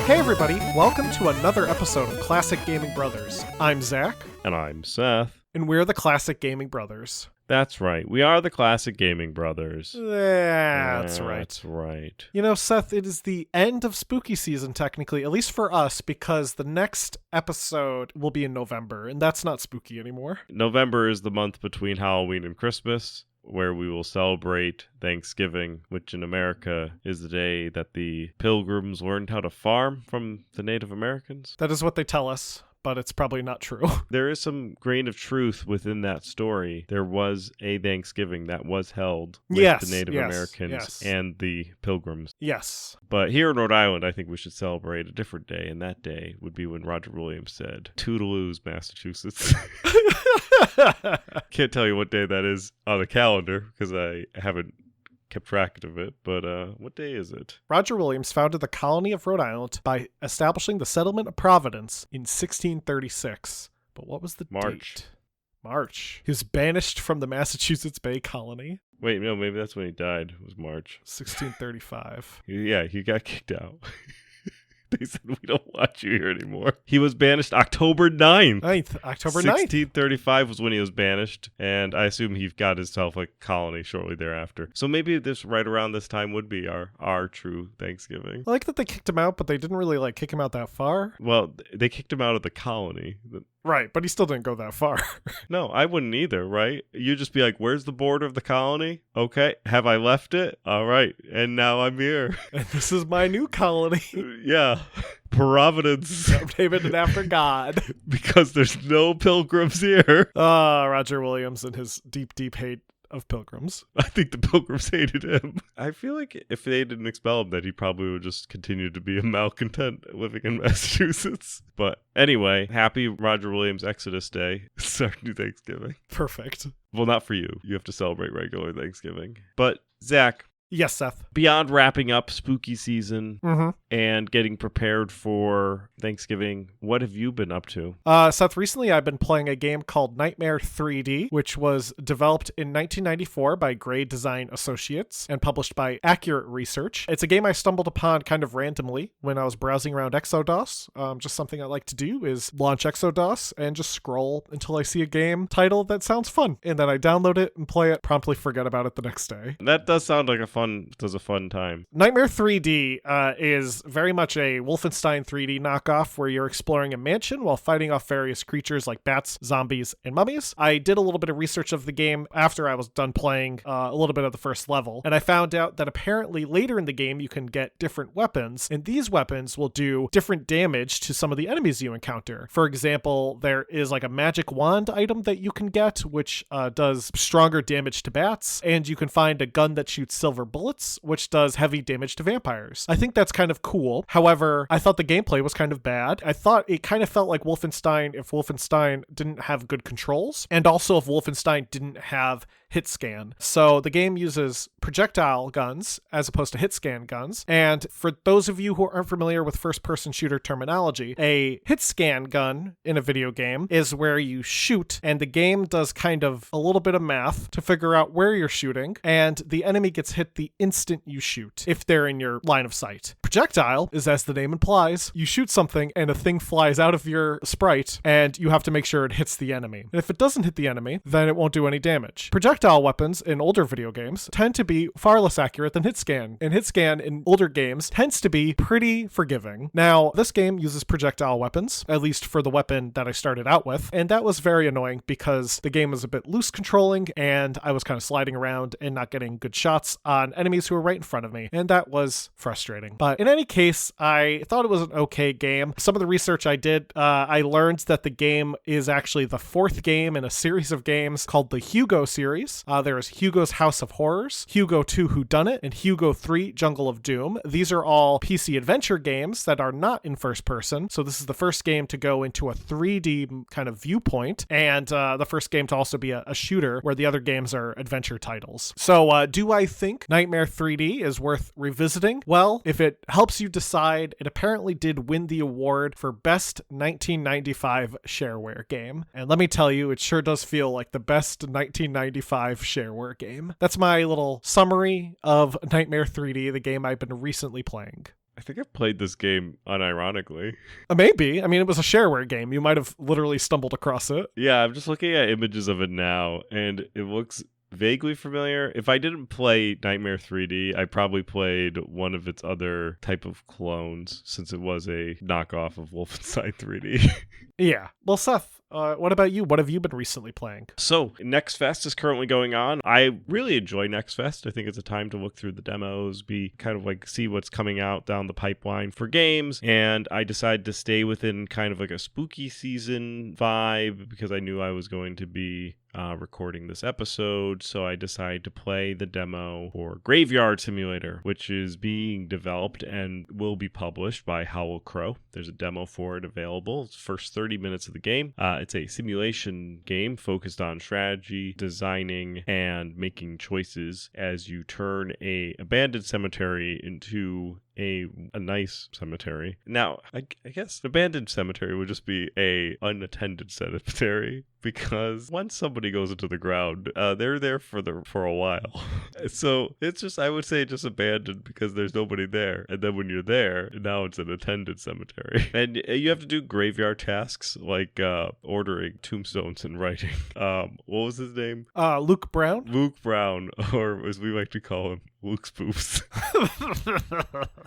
Hey everybody, welcome to another episode of Classic Gaming Brothers. I'm Zach. And I'm Seth. And we're the Classic Gaming Brothers. That's right. We are the Classic Gaming Brothers. That's right. That's right. You know, Seth, it is the end of spooky season, technically, at least for us, because the next episode will be in November, and that's not spooky anymore. November is the month between Halloween and Christmas, where we will celebrate Thanksgiving, which in America is the day that the Pilgrims learned how to farm from the Native Americans. That is what they tell us, but it's probably not true. There is some grain of truth within that story. There was a Thanksgiving that was held with the Native Americans and the Pilgrims. Yes. But here in Rhode Island, I think we should celebrate a different day, and that day would be when Roger Williams said, "Toodaloos, Massachusetts." Can't tell you what day that is on the calendar because I haven't kept track of it, but what day is it? Roger Williams founded the colony of Rhode Island by establishing the settlement of Providence in 1636. But what was the date? March. He was banished from the Massachusetts Bay Colony. Wait, no, maybe that's when he died. It was March. 1635. Yeah, he got kicked out. They said, "We don't want you here anymore." He was banished October 9th. October 9th. 1635 was when he was banished, and I assume he got himself a colony shortly thereafter. So maybe this right around this time would be our true Thanksgiving. I like that they kicked him out, but they didn't really kick him out that far. Well, they kicked him out of the colony. Right, but he still didn't go that far. No, I wouldn't either, right? You'd just be like, "Where's the border of the colony? Okay, have I left it? All right, and now I'm here. And this is my new colony." Yeah, Providence. I'm naming it after God. Because there's no pilgrims here. Roger Williams and his deep, deep hate of pilgrims. I think the pilgrims hated him. I feel like if they didn't expel him, that he probably would just continue to be a malcontent living in Massachusetts. But anyway, happy Roger Williams Exodus Day. It's our new Thanksgiving. Perfect. Well, not for you. You have to celebrate regular Thanksgiving. But Zach. Yes, Seth. Beyond wrapping up spooky season and getting prepared for Thanksgiving, what have you been up to? Seth, recently I've been playing a game called Nightmare 3D, which was developed in 1994 by Gray Design Associates and published by Accurate Research. It's a game I stumbled upon kind of randomly when I was browsing around Exodus. Just something I like to do is launch Exodus and just scroll until I see a game title that sounds fun. And then I download it and play it, promptly forget about it the next day. That does sound like a fun time. Nightmare 3D is very much a Wolfenstein 3D knockoff where you're exploring a mansion while fighting off various creatures like bats, zombies, and mummies. I did a little bit of research of the game after I was done playing a little bit of the first level, and I found out that apparently later in the game you can get different weapons, and these weapons will do different damage to some of the enemies you encounter. For example, there is a magic wand item that you can get, which does stronger damage to bats, and you can find a gun that shoots silver bullets, which does heavy damage to vampires. I think that's kind of cool. However, I thought the gameplay was kind of bad. I thought it kind of felt like Wolfenstein if Wolfenstein didn't have good controls, and also if Wolfenstein didn't have hit scan. So the game uses projectile guns as opposed to hit scan guns. And for those of you who aren't familiar with first-person shooter terminology, a hit scan gun in a video game is where you shoot and the game does kind of a little bit of math to figure out where you're shooting, and the enemy gets hit the instant you shoot if they're in your line of sight. Projectile is, as the name implies, you shoot something and a thing flies out of your sprite and you have to make sure it hits the enemy. And if it doesn't hit the enemy, then it won't do any damage. Projectile weapons in older video games tend to be far less accurate than hit scan, and hit scan in older games tends to be pretty forgiving. Now, this game uses projectile weapons, at least for the weapon that I started out with, and that was very annoying because the game was a bit loose controlling and I was kind of sliding around and not getting good shots on enemies who were right in front of me, and that was frustrating. But in any case, I thought it was an okay game. Some of the research I did, I learned that the game is actually the fourth game in a series of games called the Hugo series, series. There is Hugo's House of Horrors, Hugo 2 Whodunit, and Hugo 3 Jungle of Doom. These are all PC adventure games that are not in first person, so this is the first game to go into a 3D kind of viewpoint, and the first game to also be a shooter, where the other games are adventure titles. So do I think Nightmare 3D is worth revisiting? Well, if it helps you decide, it apparently did win the award for Best 1995 Shareware Game. And let me tell you, it sure does feel like the best 1995 shareware game. That's my little summary of Nightmare 3D, the game I've been recently playing. I think I've played this game unironically. Maybe. I mean, it was a shareware game. You might have literally stumbled across it. Yeah, I'm just looking at images of it now, and it looks vaguely familiar. If I didn't play Nightmare 3D, I probably played one of its other type of clones, since it was a knockoff of Wolfenstein 3D. Yeah. Well, Seth, what about you? What have you been recently playing? So, Next Fest is currently going on. I really enjoy Next Fest. I think it's a time to look through the demos, be kind of like see what's coming out down the pipeline for games. And I decided to stay within kind of like a spooky season vibe because I knew I was going to be recording this episode. So I decided to play the demo for Graveyard Simulator, which is being developed and will be published by Howl Crow. There's a demo for it available. It's the first 30 minutes of the game. It's a simulation game focused on strategy, designing, and making choices as you turn a abandoned cemetery into a nice cemetery. Now, I guess an abandoned cemetery would just be a unattended cemetery, because once somebody goes into the ground, they're there for a while. So it's just, I would say, just abandoned because there's nobody there. And then when you're there, now it's an attended cemetery. And you have to do graveyard tasks like ordering tombstones and writing. What was his name? Luke Brown? Luke Brown, or as we like to call him, Luke's Poops.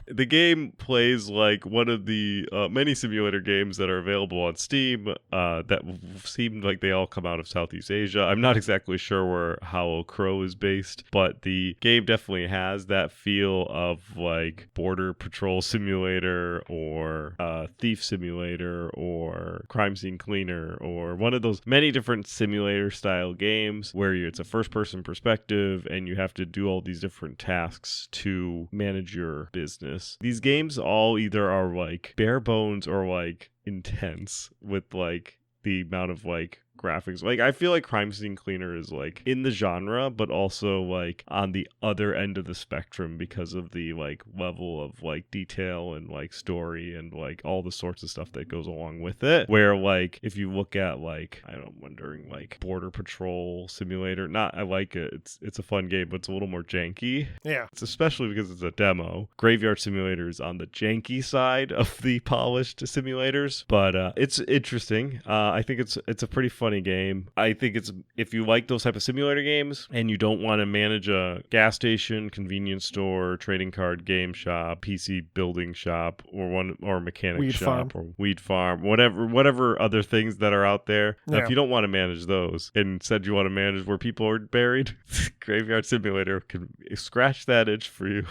The game plays like one of the many simulator games that are available on Steam that seem like they all come out of Southeast Asia. I'm not exactly sure where Howl Crow is based, but the game definitely has that feel of like Border Patrol Simulator or Thief Simulator or Crime Scene Cleaner, or one of those many different simulator style games where it's a first person perspective and you have to do all these different tasks to manage your business. These games all either are like bare bones or like intense with like the amount of like graphics. Like, I feel like Crime Scene Cleaner is like in the genre, but also like on the other end of the spectrum because of the like level of like detail and like story and like all the sorts of stuff that goes along with it. Where like if you look at like, I don't know, wondering like Border Patrol Simulator, I like it. It's a fun game, but it's a little more janky. Yeah. It's especially because it's a demo. Graveyard Simulator is on the janky side of the polished simulators, but it's interesting. I think it's a pretty funny game. I think it's, if you like those type of simulator games and you don't want to manage a gas station, convenience store, trading card game shop, PC building shop, or mechanic weed shop, farm. or weed farm, whatever other things that are out there. Yeah. If you don't want to manage those and instead you want to manage where people are buried, Graveyard Simulator can scratch that itch for you.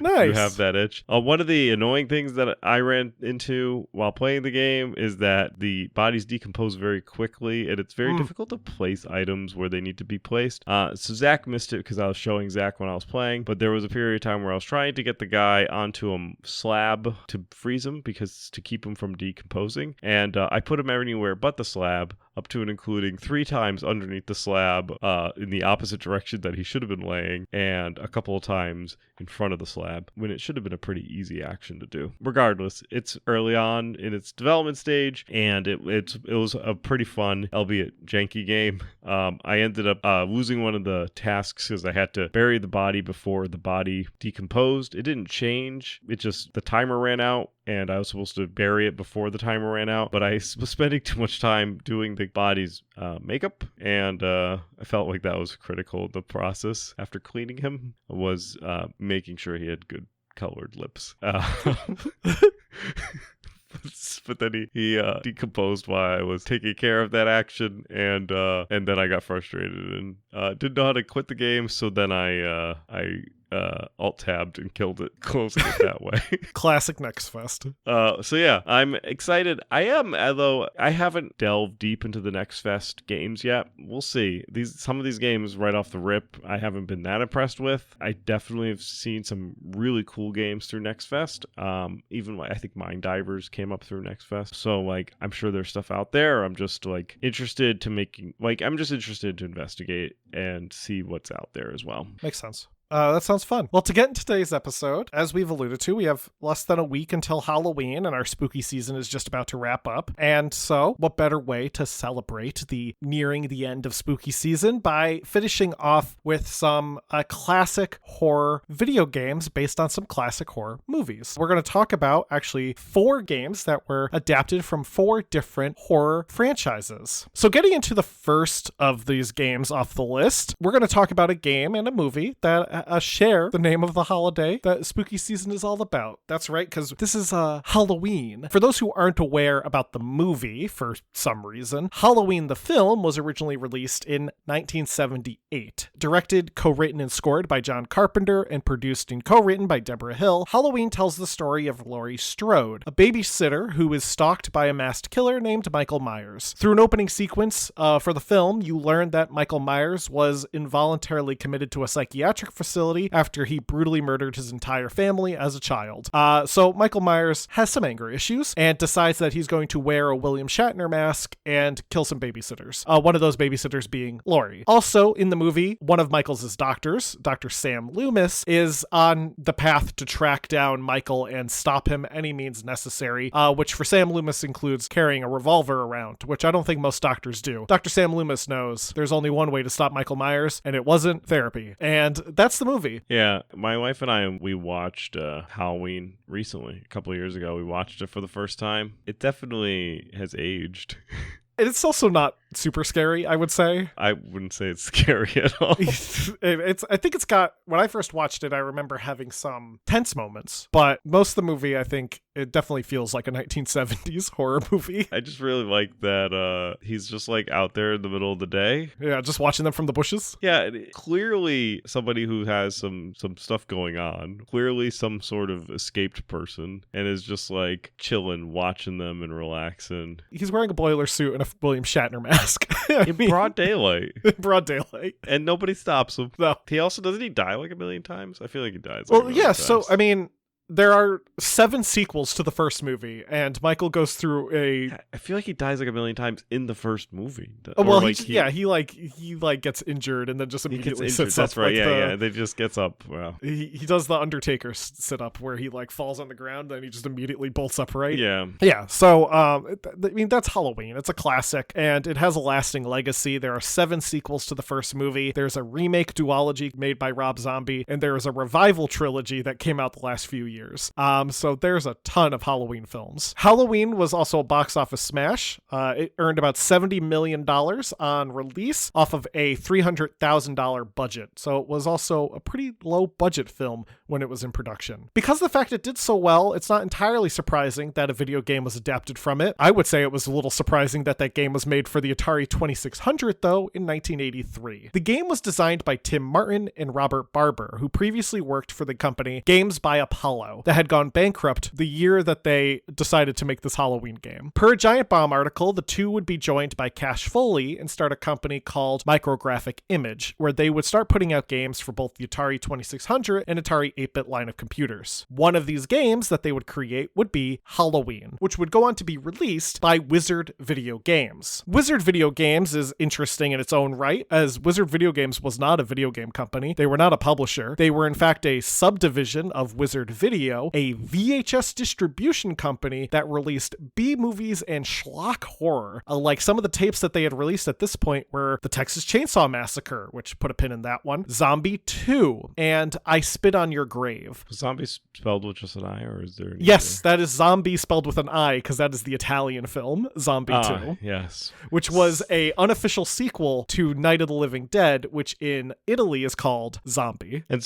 Nice. You have that itch. One of the annoying things that I ran into while playing the game is that the bodies decompose very quickly, and it's very difficult to place items where they need to be placed. So Zach missed it because I was showing Zach when I was playing, but there was a period of time where I was trying to get the guy onto a slab to freeze him, because to keep him from decomposing, and I put him anywhere but the slab, up to and including 3 times underneath the slab in the opposite direction that he should have been laying, and a couple of times in front of the slab, when it should have been a pretty easy action to do. Regardless, it's early on in its development stage, and it was a pretty fun, albeit janky game. I ended up losing one of the tasks because I had to bury the body before the body decomposed. It didn't change, it just, the timer ran out, and I was supposed to bury it before the timer ran out, but I was spending too much time doing the body's makeup, and I felt like that was critical in the process. After cleaning him, was making sure he had good colored lips. But then he decomposed while I was taking care of that action, and then I got frustrated and didn't know how to quit the game. So then I alt-tabbed and killed it, closing it that way. Classic Next Fest. So yeah, I'm excited. I am, although I haven't delved deep into the Next Fest games yet. We'll see. Some of these games right off the rip, I haven't been that impressed with. I definitely have seen some really cool games through Next Fest. Even I think Mind Divers came up through Next Fest. So like, I'm sure there's stuff out there. I'm just like interested to investigate and see what's out there as well. Makes sense. That sounds fun. Well, to get into today's episode, as we've alluded to, we have less than a week until Halloween, and our spooky season is just about to wrap up. And so, what better way to celebrate the nearing the end of spooky season by finishing off with some classic horror video games based on some classic horror movies. We're going to talk about actually 4 games that were adapted from 4 different horror franchises. So getting into the first of these games off the list, we're going to talk about a game and a movie that share the name of the holiday that spooky season is all about. That's right, because this is Halloween. For those who aren't aware about the movie for some reason, Halloween the film was originally released in 1978. Directed, co-written, and scored by John Carpenter and produced and co-written by Deborah Hill, Halloween tells the story of Laurie Strode, a babysitter who is stalked by a masked killer named Michael Myers. Through an opening sequence for the film, you learn that Michael Myers was involuntarily committed to a psychiatric facility after he brutally murdered his entire family as a child. So Michael Myers has some anger issues and decides that he's going to wear a William Shatner mask and kill some babysitters. One of those babysitters being Laurie. Also in the movie, one of Michael's doctors, Dr. Sam Loomis, is on the path to track down Michael and stop him any means necessary, which for Sam Loomis includes carrying a revolver around, which I don't think most doctors do. Dr. Sam Loomis knows there's only one way to stop Michael Myers, and it wasn't therapy. And that's the movie. Yeah, my wife and I, we watched Halloween recently, a couple of years ago. We watched it for the first time. It definitely has aged. It's also not super scary, I would say. I wouldn't say it's scary at all. I think it's got, when I first watched it, I remember having some tense moments, but most of the movie, I think it definitely feels like a 1970s horror movie. I just really like that he's just like out there in the middle of the day. Yeah, just watching them from the bushes. Yeah, clearly somebody who has some stuff going on, clearly some sort of escaped person, and is just like chilling, watching them and relaxing. He's wearing a boiler suit and a William Shatner mask. In broad daylight. Broad daylight. And nobody stops him. No. He also, doesn't he die like a million times? I feel like he dies. Well, yeah, so, I mean, there are 7 sequels to the first movie, and Michael goes through I feel like he dies like a million times in the first movie. Well, like he gets injured and then just immediately sits up. That's right. Yeah. They just gets up. Wow. He does the Undertaker sit up where he like falls on the ground and he just immediately bolts upright. Yeah. Yeah. So I mean, that's Halloween. It's a classic and it has a lasting legacy. There are 7 sequels to the first movie. There's a remake duology made by Rob Zombie, and there is a revival trilogy that came out the last few years. So there's a ton of Halloween films. Halloween was also a box office smash. It earned about $70 million on release off of a $300,000 budget. So it was also a pretty low budget film when it was in production. Because of the fact it did so well, it's not entirely surprising that a video game was adapted from it. I would say it was a little surprising that that game was made for the Atari 2600 though in 1983. The game was designed by Tim Martin and Robert Barber, who previously worked for the company Games by Apollo that had gone bankrupt the year that they decided to make this Halloween game. Per a Giant Bomb article, the two would be joined by Cash Foley and start a company called Micrographic Image, where they would start putting out games for both the Atari 2600 and Atari 8-bit line of computers. One of these games that they would create would be Halloween, which would go on to be released by Wizard Video Games. Wizard Video Games is interesting in its own right, as Wizard Video Games was not a video game company. They were not a publisher. They were in fact a subdivision of Wizard Video, a VHS distribution company that released B-movies and schlock horror. Like some of the tapes that they had released at this point were The Texas Chainsaw Massacre, which put a pin in that one, Zombie 2, and I Spit on Your Grave. Zombie spelled with just an I, or is there? Yes, that is Zombie spelled with an I, because that is the Italian film, Zombie 2. Yes. Which was a unofficial sequel to Night of the Living Dead, which in Italy is called Zombie. And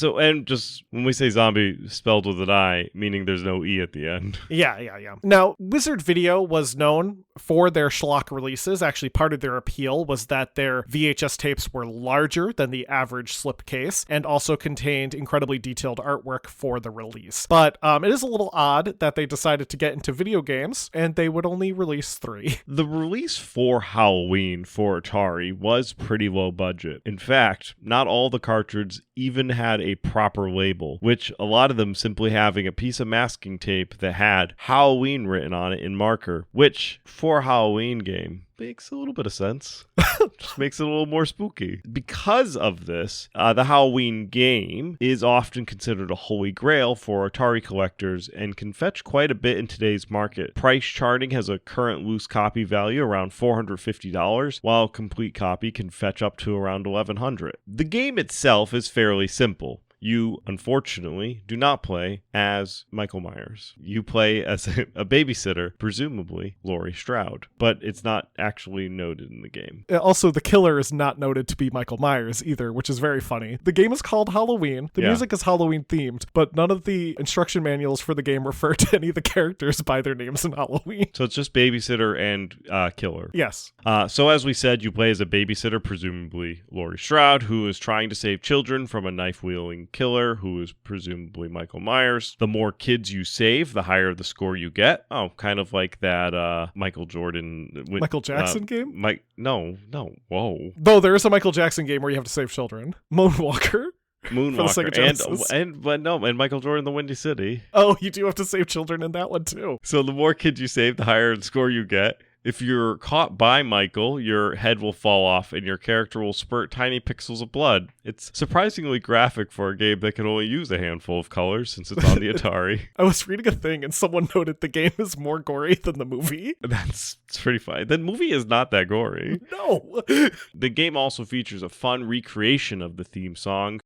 just when we say zombie spelled with an I, I, meaning there's no E at the end. Yeah. Now, Wizard Video was known for their schlock releases. Actually, part of their appeal was that their VHS tapes were larger than the average slipcase and also contained incredibly detailed artwork for the release. But it is a little odd that they decided to get into video games and they would only release 3. The release for Halloween for Atari was pretty low budget. In fact, not all the cartridges even had a proper label, which a lot of them simply having a piece of masking tape that had Halloween written on it in marker, which for a Halloween game makes a little bit of sense. Just makes it a little more spooky. Because of this, the Halloween game is often considered a holy grail for Atari collectors and can fetch quite a bit in today's market. Price charting has a current loose copy value around $450, while a complete copy can fetch up to around $1,100. The game itself is fairly simple. You, unfortunately, do not play as Michael Myers. You play as a babysitter, presumably Laurie Strode, but it's not actually noted in the game. Also, the killer is not noted to be Michael Myers either, which is very funny. The game is called Halloween. The music is Halloween themed, but none of the instruction manuals for the game refer to any of the characters by their names in Halloween. So it's just babysitter and killer. Yes. So as we said, you play as a babysitter, presumably Laurie Strode, who is trying to save children from a knife-wielding killer, who is presumably Michael Myers. The more kids you save, the higher the score you get. Oh, kind of like that Michael Jackson game? No, whoa. Though there is a Michael Jackson game where you have to save children. Moonwalker. And Michael Jordan, The Windy City. Oh, you do have to save children in that one too. So the more kids you save, the higher the score you get. If you're caught by Michael, your head will fall off and your character will spurt tiny pixels of blood. It's surprisingly graphic for a game that can only use a handful of colors since it's on the Atari. I was reading a thing and someone noted the game is more gory than the movie. It's pretty funny. The movie is not that gory. No. The game also features a fun recreation of the theme song.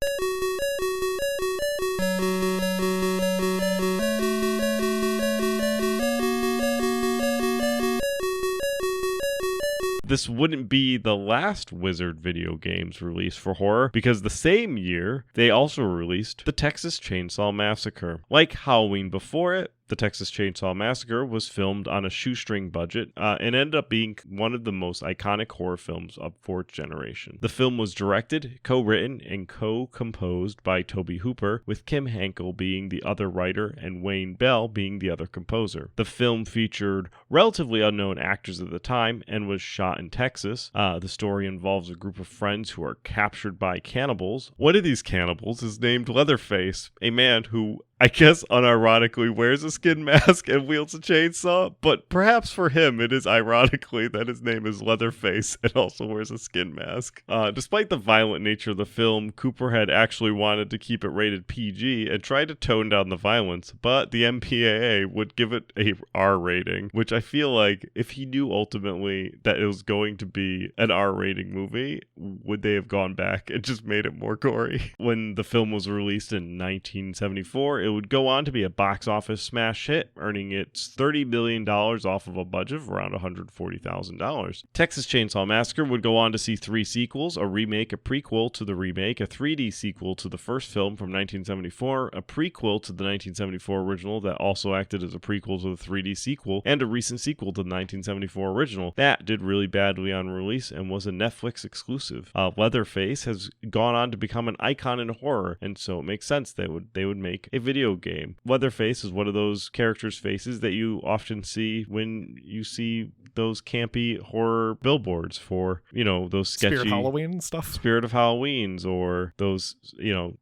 This wouldn't be the last Wizard video games released for horror, because the same year, they also released the Texas Chainsaw Massacre. Like Halloween before it, the Texas Chainsaw Massacre was filmed on a shoestring budget and ended up being one of the most iconic horror films of fourth generation. The film was directed, co-written, and co-composed by Tobe Hooper, with Kim Henkel being the other writer and Wayne Bell being the other composer. The film featured relatively unknown actors at the time and was shot in Texas. The story involves a group of friends who are captured by cannibals. One of these cannibals is named Leatherface, a man who, I guess unironically, wears a skin mask and wields a chainsaw, but perhaps for him it is ironically that his name is Leatherface and also wears a skin mask. Despite the violent nature of the film, Cooper had actually wanted to keep it rated PG and tried to tone down the violence, but the MPAA would give it a R rating, which I feel like if he knew ultimately that it was going to be an R rating movie, would they have gone back and just made it more gory? When the film was released in 1974, it would go on to be a box office smash hit, earning its $30 million off of a budget of around $140,000. Texas Chainsaw Massacre would go on to see 3 sequels, a remake, a prequel to the remake, a 3D sequel to the first film from 1974, a prequel to the 1974 original that also acted as a prequel to the 3D sequel, and a recent sequel to the 1974 original. That did really badly on release and was a Netflix exclusive. Leatherface has gone on to become an icon in horror, and so it makes sense they would make a video game. Leatherface is one of those characters' faces that you often see when you see those campy horror billboards for, those sketchy Spirit Halloween stuff. Spirit of Halloween's, or those,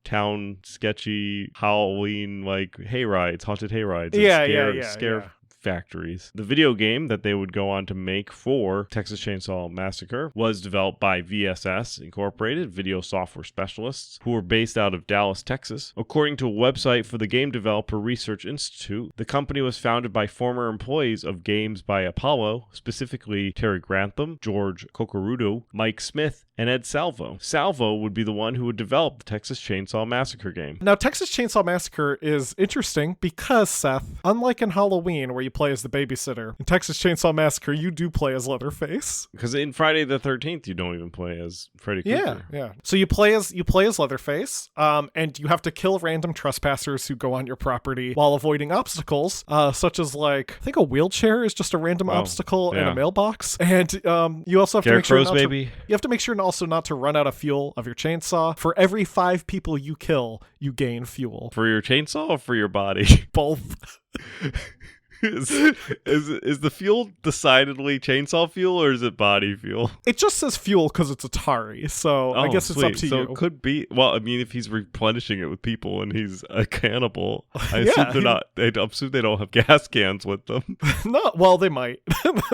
town sketchy Halloween hayrides, haunted hayrides. Scare factories. The video game that they would go on to make for Texas Chainsaw Massacre was developed by VSS Incorporated, video software specialists, who were based out of Dallas, Texas. According to a website for the Game Developer Research Institute, the company was founded by former employees of Games by Apollo, specifically Terry Grantham, George Cocarudo, Mike Smith, and Ed Salvo. Salvo would be the one who would develop the Texas Chainsaw Massacre game. Now, Texas Chainsaw Massacre is interesting because, Seth, unlike in Halloween, where you play as the babysitter. In Texas Chainsaw Massacre, you do play as Leatherface. Because in Friday the 13th, you don't even play as Freddy Krueger. Yeah. So you play as Leatherface, and you have to kill random trespassers who go on your property while avoiding obstacles, such as like I think a wheelchair is just a random obstacle in a mailbox, and you also have to make sure you have to make sure also not to run out of fuel of your chainsaw. For every 5 people you kill, you gain fuel. For your chainsaw or for your body? Both. Is the fuel decidedly chainsaw fuel or is it body fuel? It just says fuel because it's Atari, so I guess it's up to you. So it could be. Well, I mean, if he's replenishing it with people and he's a cannibal, I assume they're not. I assume they don't have gas cans with them. No, well, they might.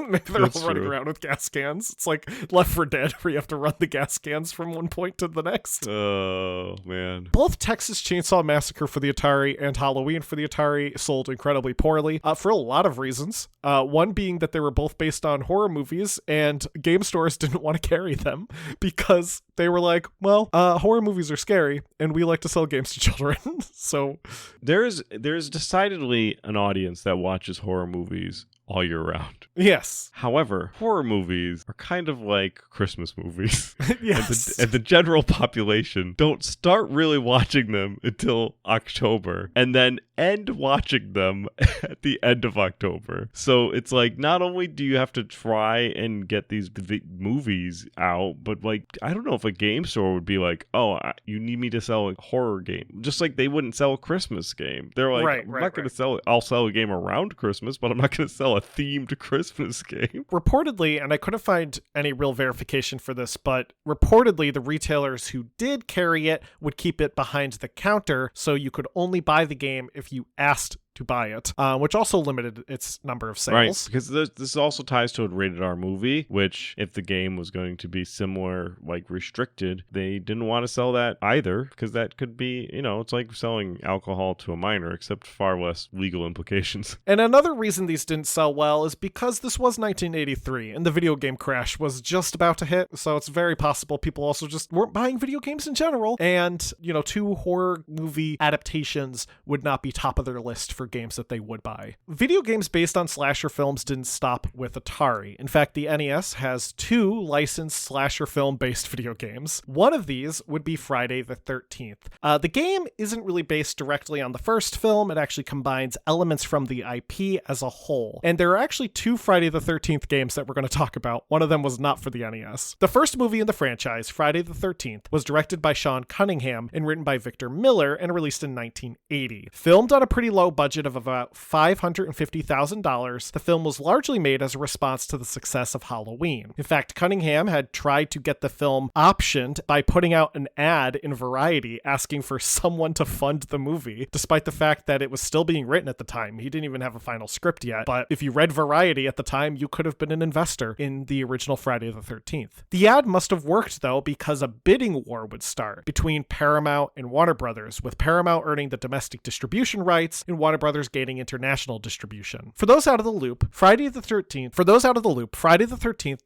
Maybe they're That's all running true. around with gas cans. It's like Left 4 Dead, where you have to run the gas cans from one point to the next. Oh man! Both Texas Chainsaw Massacre for the Atari and Halloween for the Atari sold incredibly poorly for a lot of reasons. One being that they were both based on horror movies, and game stores didn't want to carry them because they were like, well, horror movies are scary, and we like to sell games to children. So there's decidedly an audience that watches horror movies all year round. Yes. However, horror movies are kind of like Christmas movies. Yes. And the general population don't start really watching them until October and then end watching them at the end of October. So it's like, not only do you have to try and get these movies out, but like, I don't know if a game store would be like, oh, you need me to sell a horror game. Just like they wouldn't sell a Christmas game. They're like, I'm not going to sell it. I'll sell a game around Christmas, but I'm not going to sell a themed Christmas game. Reportedly, and I couldn't find any real verification for this, but reportedly the retailers who did carry it would keep it behind the counter, so you could only buy the game if you asked to buy it, which also limited its number of sales. Right, because this also ties to a rated R movie, which if the game was going to be similar, like restricted, they didn't want to sell that either, because that could be, it's like selling alcohol to a minor, except far less legal implications. And another reason these didn't sell well is because this was 1983, and the video game crash was just about to hit, so it's very possible people also just weren't buying video games in general, and, 2 horror movie adaptations would not be top of their list for games that they would buy. Video games based on slasher films didn't stop with Atari. In fact, the NES has 2 licensed slasher film based video games. One of these would be Friday the 13th. The game isn't really based directly on the first film. It actually combines elements from the IP as a whole. And there are actually 2 Friday the 13th games that we're going to talk about. One of them was not for the NES. The first movie in the franchise, Friday the 13th, was directed by Sean Cunningham and written by Victor Miller and released in 1980. Filmed on a pretty low budget of about $550,000, the film was largely made as a response to the success of Halloween. In fact, Cunningham had tried to get the film optioned by putting out an ad in Variety asking for someone to fund the movie, despite the fact that it was still being written at the time. He didn't even have a final script yet, but if you read Variety at the time, you could have been an investor in the original Friday the 13th. The ad must have worked, though, because a bidding war would start between Paramount and Warner Brothers, with Paramount earning the domestic distribution rights and Warner Brothers gaining international distribution. For those out of the loop, Friday the 13th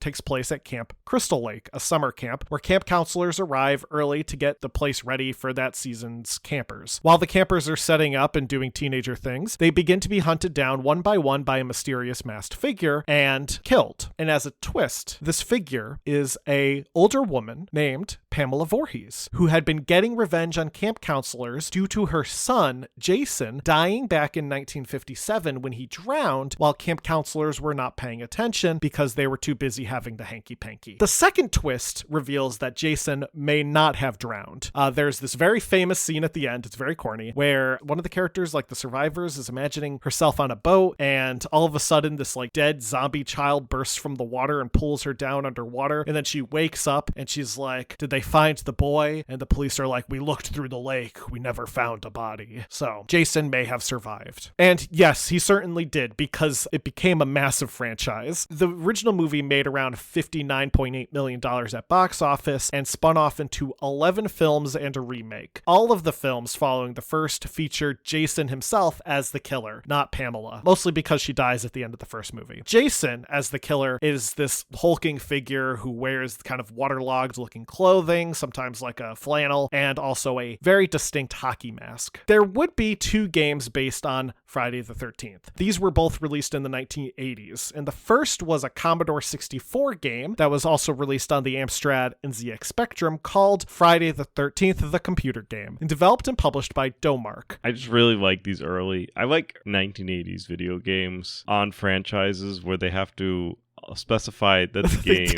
takes place at Camp Crystal Lake, a summer camp where camp counselors arrive early to get the place ready for that season's campers. While the campers are setting up and doing teenager things, they begin to be hunted down one by one by a mysterious masked figure and killed. And as a twist, this figure is an older woman named Pamela Voorhees, who had been getting revenge on camp counselors due to her son, Jason, dying back in 1957 when he drowned while camp counselors were not paying attention because they were too busy having the hanky-panky. The second twist reveals that Jason may not have drowned. There's this very famous scene at the end, it's very corny, where one of the characters, like the survivors, is imagining herself on a boat, and all of a sudden this like dead zombie child bursts from the water and pulls her down underwater, and then she wakes up and she's like, did they find the boy? And the police are like, we looked through the lake, we never found a body. So Jason may have survived. And yes, he certainly did, because it became a massive franchise. The original movie made around $59.8 million at box office and spun off into 11 films and a remake. All of the films following the first featured Jason himself as the killer, not Pamela, mostly because she dies at the end of the first movie. Jason, as the killer, is this hulking figure who wears kind of waterlogged looking clothing, sometimes like a flannel, and also a very distinct hockey mask. There would be 2 games based based on Friday the 13th. These were both released in the 1980s, and the first was a Commodore 64 game that was also released on the Amstrad and ZX Spectrum called Friday the 13th, the computer game, and developed and published by Domark. I just really like these I like 1980s video games on franchises where they have to specify that the game to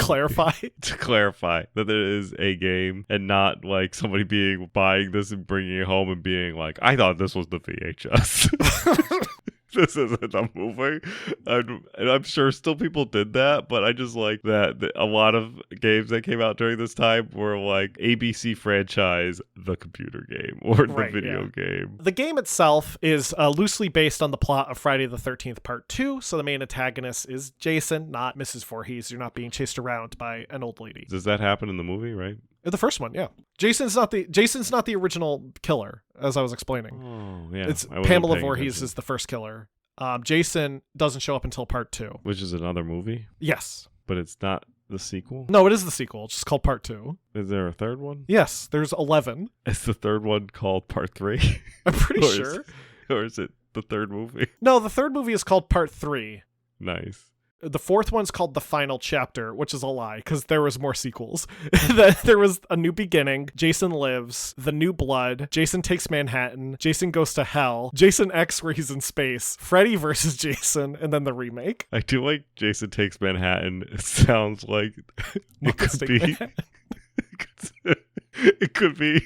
clarify that there is a game, and not like somebody buying this and bringing it home and being like, I thought this was the VHS. This isn't a movie. And I'm sure still people did that, but I just like that a lot of games that came out during this time were like ABC franchise, the computer game, or the video game. The game itself is loosely based on the plot of Friday the 13th Part 2, so the main antagonist is Jason, not Mrs. Voorhees. You're not being chased around by an old lady. Does that happen in the movie, right? The first one, yeah. Jason's not the original killer, as I was explaining. Oh, yeah. It's Pamela Voorhees is the first killer. Jason doesn't show up until Part 2. Which is another movie? Yes. But it's not the sequel? No, it is the sequel. It's just called Part 2. Is there a third one? Yes, there's 11. Is the third one called Part 3? I'm pretty sure. Or is it the third movie? No, the third movie is called Part 3. Nice. The fourth one's called The Final Chapter, which is a lie, because there was more sequels. There was A New Beginning, Jason Lives, The New Blood, Jason Takes Manhattan, Jason Goes to Hell, Jason X where he's in space, Freddy versus Jason, and then the remake. I do like Jason Takes Manhattan. It sounds like it could be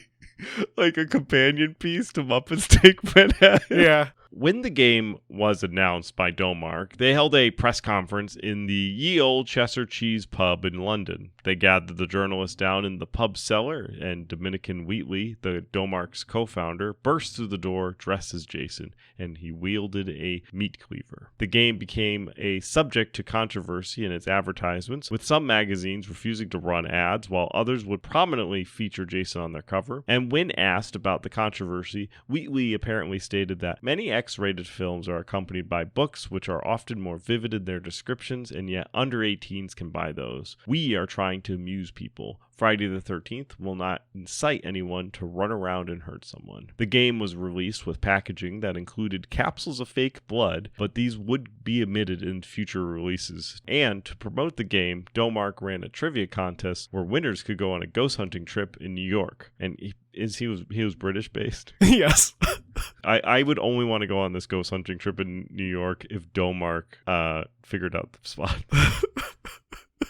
like a companion piece to Muppets Take Manhattan. Yeah. When the game was announced by Domark, they held a press conference in the Ye Olde Cheshire Cheese pub in London. They gathered the journalists down in the pub cellar, and Dominican Wheatley, the Domark's co-founder, burst through the door dressed as Jason, and he wielded a meat cleaver. The game became a subject to controversy in its advertisements, with some magazines refusing to run ads, while others would prominently feature Jason on their cover. And when asked about the controversy, Wheatley apparently stated that many X-rated films are accompanied by books which are often more vivid in their descriptions, and yet under 18s can buy those. We are trying to amuse people. Friday the 13th will not incite anyone to run around and hurt someone. The game was released with packaging that included capsules of fake blood, but these would be omitted in future releases. And to promote the game, Domark ran a trivia contest where winners could go on a ghost hunting trip in New York. And he was British based? Yes. I would only want to go on this ghost hunting trip in New York if Domark figured out the spot.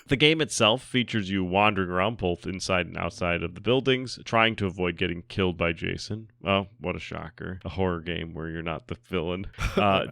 The game itself features you wandering around both inside and outside of the buildings, trying to avoid getting killed by Jason. Oh, what a shocker. A horror game where you're not the villain.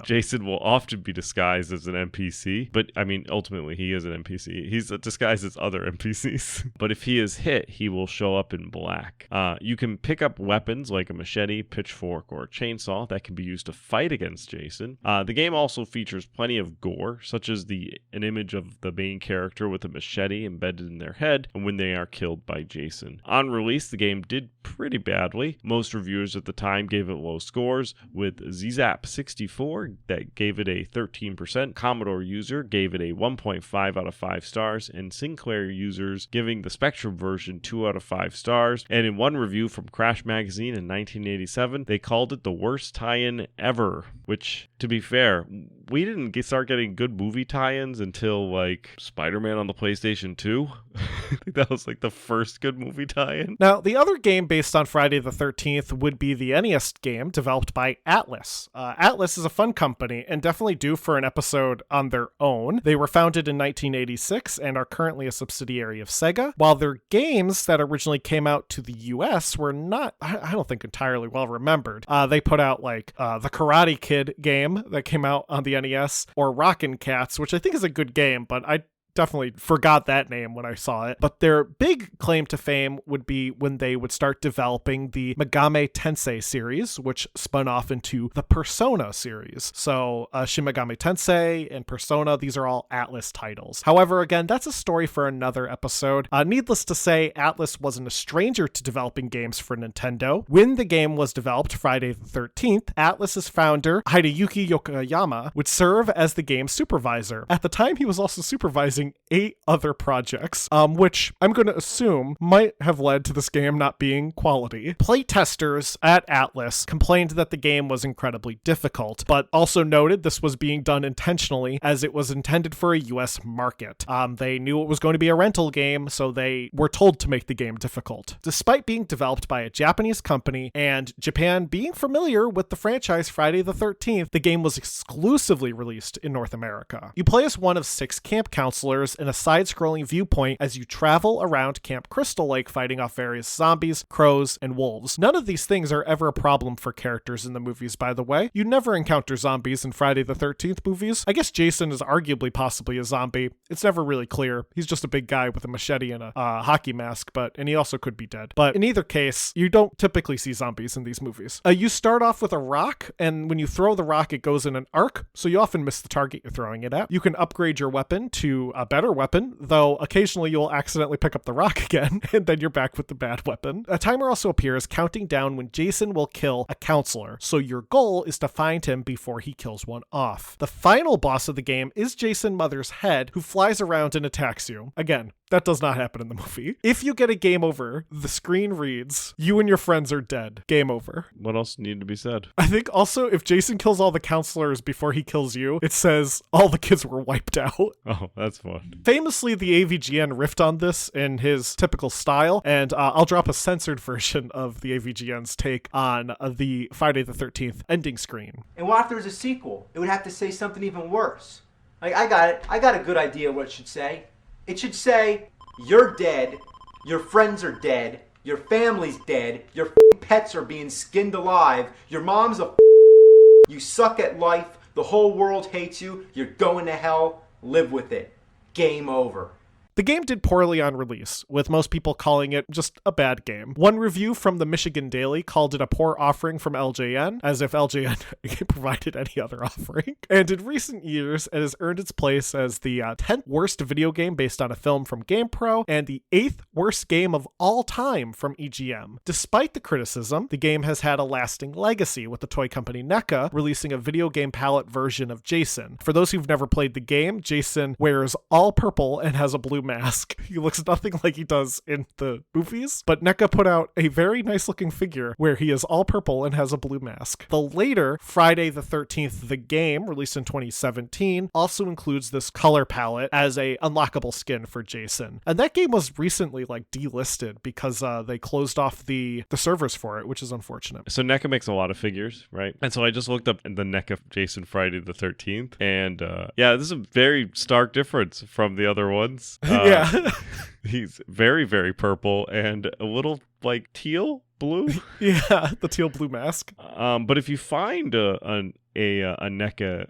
Jason will often be disguised as an NPC, but I mean, ultimately he is an NPC. He's disguised as other NPCs. But if he is hit, he will show up in black. You can pick up weapons like a machete, pitchfork, or a chainsaw that can be used to fight against Jason. The game also features plenty of gore, such as an image of the main character with a machete embedded in their head and when they are killed by Jason. On release, the game did pretty badly. Most reviewers at the time gave it low scores, with ZZap64 that gave it a 13%, Commodore user gave it a 1.5 out of 5 stars, and Sinclair users giving the Spectrum version 2 out of 5 stars. And in one review from Crash Magazine in 1987, they called it the worst tie-in ever, which, to be fair, we didn't start getting good movie tie-ins until like Spider-Man on the PlayStation 2. I think that was like the first good movie tie-in. Now, the other game based on Friday the 13th would be the NES game developed by Atlas. Atlas is a fun company and definitely due for an episode on their own. They were founded in 1986 and are currently a subsidiary of Sega. While their games that originally came out to the US were not, I don't think, entirely well remembered. They put out like the Karate Kid game that came out on the NES, or Rockin' Cats, which I think is a good game, but I definitely forgot that name when I saw it. But their big claim to fame would be when they would start developing the Megami Tensei series, which spun off into the Persona series. So Shin Megami Tensei and Persona, these are all Atlas titles. However, again, that's a story for another episode. Needless to say, Atlas wasn't a stranger to developing games for Nintendo. When the game was developed, Friday the 13th, Atlas's founder, Hideyuki Yokoyama, would serve as the game's supervisor. At the time, he was also supervising releasing 8 other projects, which I'm going to assume might have led to this game not being quality. Playtesters at Atlas complained that the game was incredibly difficult, but also noted this was being done intentionally as it was intended for a US market. They knew it was going to be a rental game, so they were told to make the game difficult. Despite being developed by a Japanese company and Japan being familiar with the franchise Friday the 13th, the game was exclusively released in North America. You play as one of 6 camp counselors in a side-scrolling viewpoint as you travel around Camp Crystal Lake fighting off various zombies, crows, and wolves. None of these things are ever a problem for characters in the movies, by the way. You never encounter zombies in Friday the 13th movies. I guess Jason is arguably possibly a zombie. It's never really clear. He's just a big guy with a machete and a hockey mask, and he also could be dead. But in either case, you don't typically see zombies in these movies. You start off with a rock, and when you throw the rock, it goes in an arc, so you often miss the target you're throwing it at. You can upgrade your weapon to a better weapon, though occasionally you'll accidentally pick up the rock again, and then you're back with the bad weapon. A timer also appears counting down when Jason will kill a counselor, so your goal is to find him before he kills one off. The final boss of the game is Jason Mother's head, who flies around and attacks you. Again, that does not happen in the movie. If you get a game over, the screen reads, "You and your friends are dead. Game over." What else needed to be said? I think also if Jason kills all the counselors before he kills you, it says all the kids were wiped out. Oh, that's fun. Famously, the AVGN riffed on this in his typical style, and I'll drop a censored version of the AVGN's take on the Friday the 13th ending screen. And what if there was a sequel? It would have to say something even worse. I got it. I got a good idea what it should say. It should say, "You're dead, your friends are dead, your family's dead, your pets are being skinned alive, your mom's a you suck at life, the whole world hates you, you're going to hell, live with it. Game over." The game did poorly on release, with most people calling it just a bad game. One review from the Michigan Daily called it a poor offering from LJN, as if LJN provided any other offering. And in recent years, it has earned its place as the 10th worst video game based on a film from GamePro, and the 8th worst game of all time from EGM. Despite the criticism, the game has had a lasting legacy, with the toy company NECA releasing a video game palette version of Jason. For those who've never played the game, Jason wears all purple and has a blue mask. He looks nothing like he does in the movies, but NECA put out a very nice looking figure where he is all purple and has a blue mask. The later Friday the 13th, the game, released in 2017, also includes this color palette as a unlockable skin for Jason. And that game was recently delisted because they closed off the servers for it, which is unfortunate. So NECA makes a lot of figures, right? And so I just looked up the NECA Jason Friday the 13th, and this is a very stark difference from the other ones. Yeah. He's very, very purple and a little teal blue. Yeah, the teal blue mask. But if you find a NECA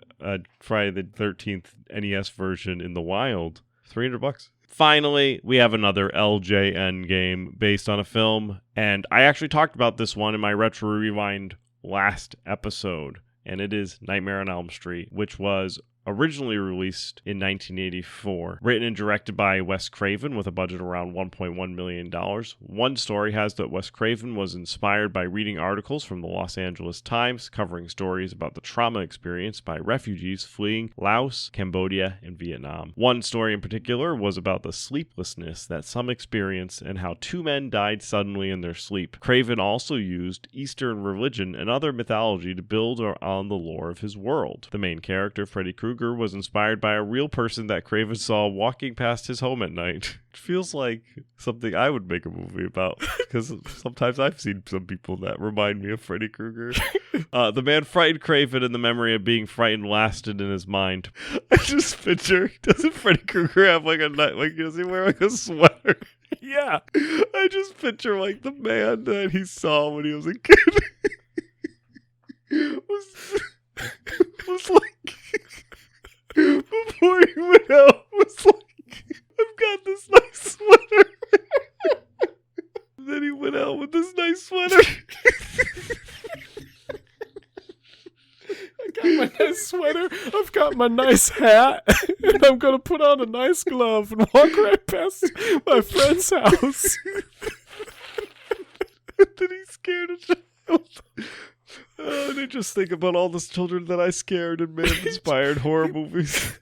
Friday the 13th NES version in the wild, $300. Finally, we have another LJN game based on a film, and I actually talked about this one in my Retro Rewind last episode, and it is Nightmare on Elm Street, which was originally released in 1984, written and directed by Wes Craven with a budget around $1.1 million. One story has that Wes Craven was inspired by reading articles from the Los Angeles Times covering stories about the trauma experienced by refugees fleeing Laos, Cambodia, and Vietnam. One story in particular was about the sleeplessness that some experienced and how 2 men died suddenly in their sleep. Craven also used Eastern religion and other mythology to build on the lore of his world. The main character, Freddy Krueger, was inspired by a real person that Craven saw walking past his home at night. It feels like something I would make a movie about, because sometimes I've seen some people that remind me of Freddy Krueger. The man frightened Craven, and the memory of being frightened lasted in his mind. I just picture, doesn't Freddy Krueger have a night, does he wear a sweater? Yeah. I just picture the man that he saw when he was a kid. was before he went out, was I've got this nice sweater. And then he went out with this nice sweater. I got my nice sweater, I've got my nice hat, and I'm gonna put on a nice glove and walk right past my friend's house. Then he scared a child. And I just think about all those children that I scared in man-inspired horror movies.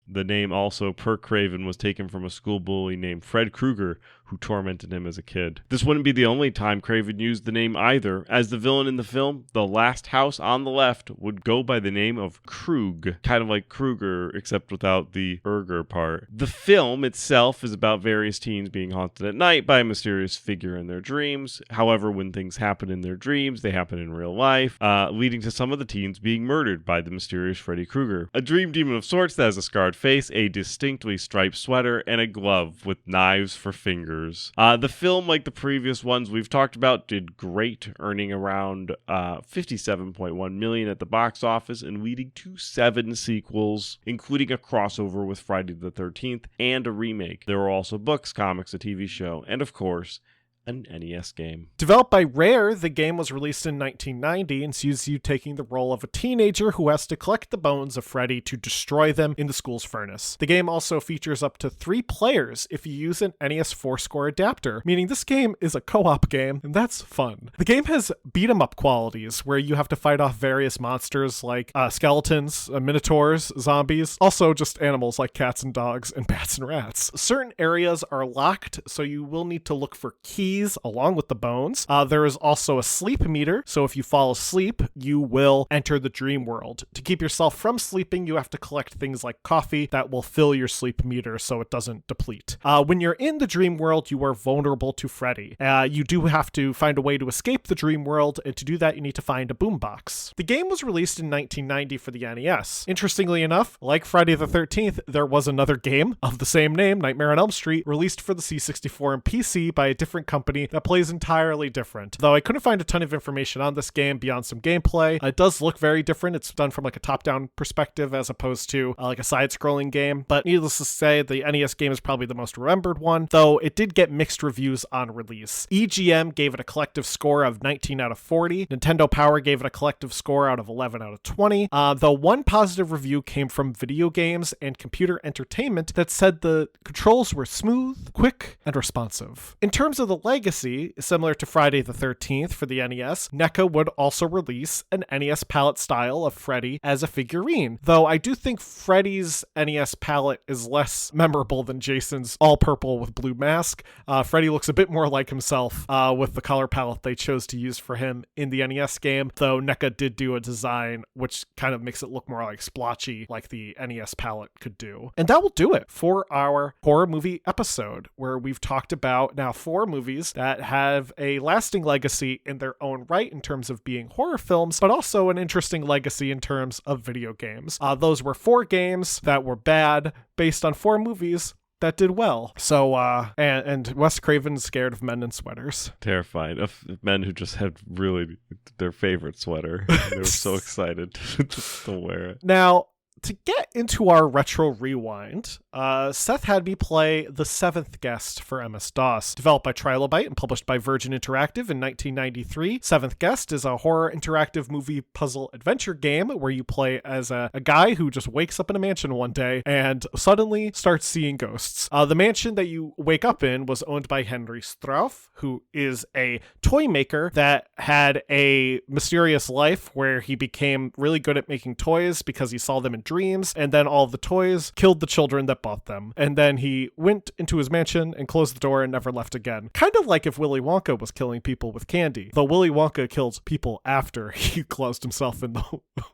The name also, per Craven, was taken from a school bully named Fred Krueger, who tormented him as a kid. This wouldn't be the only time Craven used the name either. As the villain in the film, the last house on the left would go by the name of Krug, kind of like Krueger, except without the Erger part. The film itself is about various teens being haunted at night by a mysterious figure in their dreams. However, when things happen in their dreams, they happen in real life, leading to some of the teens being murdered by the mysterious Freddy Krueger. A dream demon of sorts that has a scarred face, a distinctly striped sweater, and a glove with knives for fingers. The film, like the previous ones we've talked about, did great, earning around $57.1 million at the box office and leading to 7 sequels, including a crossover with Friday the 13th and a remake. There were also books, comics, a TV show, and of course, an NES game. Developed by Rare, the game was released in 1990 and sees you taking the role of a teenager who has to collect the bones of Freddy to destroy them in the school's furnace. The game also features up to 3 players if you use an NES 4-score adapter, meaning this game is a co-op game, and that's fun. The game has beat-em-up qualities where you have to fight off various monsters like skeletons, minotaurs, zombies, also just animals like cats and dogs and bats and rats. Certain areas are locked, so you will need to look for keys along with the bones. There is also a sleep meter, so if you fall asleep, you will enter the dream world. To keep yourself from sleeping, you have to collect things like coffee that will fill your sleep meter so it doesn't deplete. When you're in the dream world, you are vulnerable to Freddy. You do have to find a way to escape the dream world, and to do that, you need to find a boombox. The game was released in 1990 for the NES. Interestingly enough, like Friday the 13th, there was another game of the same name, Nightmare on Elm Street, released for the C64 and PC by a different company that plays entirely different. Though I couldn't find a ton of information on this game beyond some gameplay. It does look very different. It's done from like a top-down perspective as opposed to like a side-scrolling game. But needless to say, the NES game is probably the most remembered one, though it did get mixed reviews on release. EGM gave it a collective score of 19 out of 40. Nintendo Power gave it a collective score out of 11 out of 20. Though one positive review came from Video Games and Computer Entertainment that said the controls were smooth, quick, and responsive. In terms of the legacy, similar to Friday the 13th for the NES, NECA would also release an NES palette style of Freddy as a figurine, though I do think Freddy's NES palette is less memorable than Jason's all purple with blue mask. Freddy looks a bit more like himself with the color palette they chose to use for him in the NES game, though NECA did do a design which kind of makes it look more like splotchy like the NES palette could do. And that will do it for our horror movie episode, where we've talked about now 4 movies that have a lasting legacy in their own right in terms of being horror films, but also an interesting legacy in terms of video games. Those were 4 games that were bad based on 4 movies that did well. So, and Wes Craven's scared of men in sweaters. Terrified of men who just had really their favorite sweater. They were so excited to wear it. Now, to get into our retro rewind, Seth had me play The Seventh Guest for MS-DOS. Developed by Trilobite and published by Virgin Interactive in 1993, Seventh Guest is a horror interactive movie puzzle adventure game where you play as a guy who just wakes up in a mansion one day and suddenly starts seeing ghosts. The mansion that you wake up in was owned by Henry Strauff, who is a toy maker that had a mysterious life where he became really good at making toys because he saw them in dreams, and then all the toys killed the children that bought them. And then he went into his mansion and closed the door and never left again. Kind of like if Willy Wonka was killing people with candy. Though Willy Wonka killed people after he closed himself in the...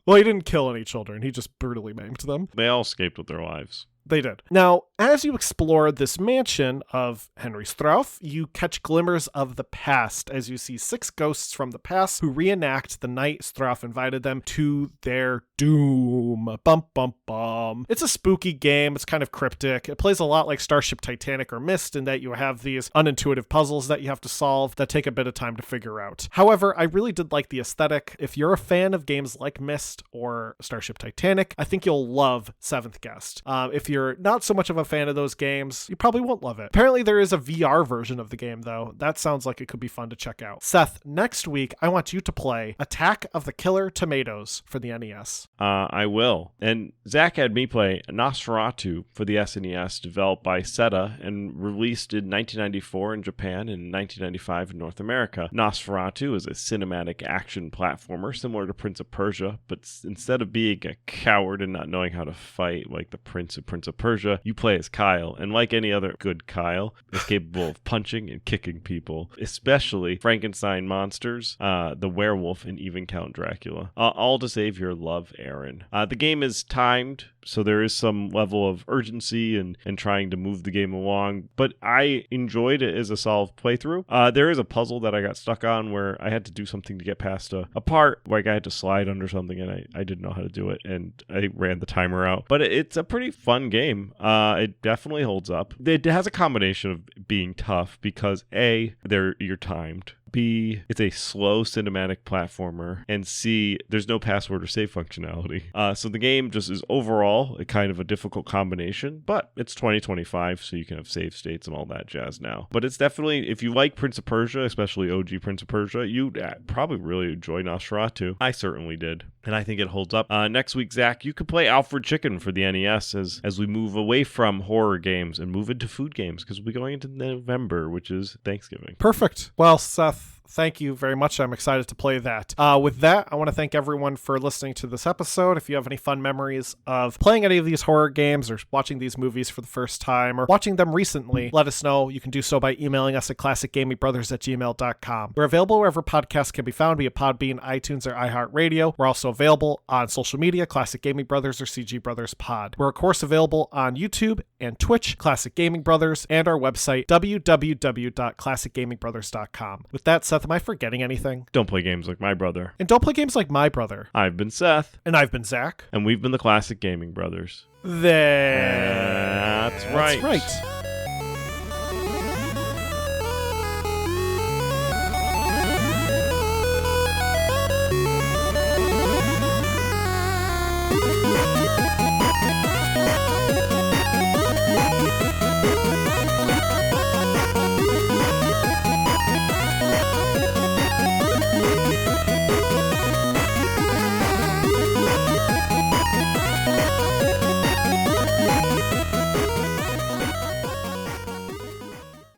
Well, he didn't kill any children. He just brutally maimed them. They all escaped with their lives. They did. Now, as you explore this mansion of Henry Strauff, you catch glimmers of the past as you see 6 ghosts from the past who reenact the night Strauff invited them to their doom. Bum, bum, bum. It's a spooky game. It's kind of cryptic. It plays a lot like Starship Titanic or Myst in that you have these unintuitive puzzles that you have to solve that take a bit of time to figure out. However, I really did like the aesthetic. If you're a fan of games like Myst or Starship Titanic, I think you'll love Seventh Guest. If you're not so much of a fan of those games, you probably won't love it. Apparently there is a VR version of the game though. That sounds like it could be fun to check out. Seth, next week I want you to play Attack of the Killer Tomatoes for the NES. I will. And Zach had me play Nosferatu for the SNES, developed by Seta and released in 1994 in Japan and 1995 in North America. Nosferatu is a cinematic action platformer similar to Prince of Persia, but instead of being a coward and not knowing how to fight like the Prince of Persia, you play as Kyle, and like any other good Kyle, is capable of punching and kicking people, especially Frankenstein monsters, the werewolf, and even Count Dracula, all to save your love, Aaron. The game is timed, so there is some level of urgency and trying to move the game along, but I enjoyed it as a solved playthrough. There is a puzzle that I got stuck on where I had to do something to get past a part, like I had to slide under something and I didn't know how to do it, and I ran the timer out. But it's a pretty fun game. It definitely holds up. It has a combination of being tough because A, you're timed. B, it's a slow cinematic platformer, and C, there's no password or save functionality. So the game just is overall a kind of a difficult combination, but it's 2025, so you can have save states and all that jazz now. But it's definitely, if you like Prince of Persia, especially OG Prince of Persia, you'd probably really enjoy Nosferatu. I certainly did, and I think it holds up. Next week, Zach, you could play Alfred Chicken for the NES as we move away from horror games and move into food games, because we'll be going into November, which is Thanksgiving. Perfect. Well, Seth, thank you very much. I'm excited to play that. With that, I want to thank everyone for listening to this episode. If you have any fun memories of playing any of these horror games or watching these movies for the first time or watching them recently, let us know. You can do so by emailing us at classicgamingbrothers@gmail.com. We're available wherever podcasts can be found via Podbean, iTunes, or iHeartRadio. We're also available on social media, Classic Gaming Brothers or CG Brothers Pod. We're of course available on YouTube and Twitch, Classic Gaming Brothers, and our website, www.classicgamingbrothers.com. With that, Seth, am I forgetting anything? Don't play games like my brother. And don't play games like my brother. I've been Seth. And I've been Zach. And we've been the Classic Gaming Brothers. That's right. That's right.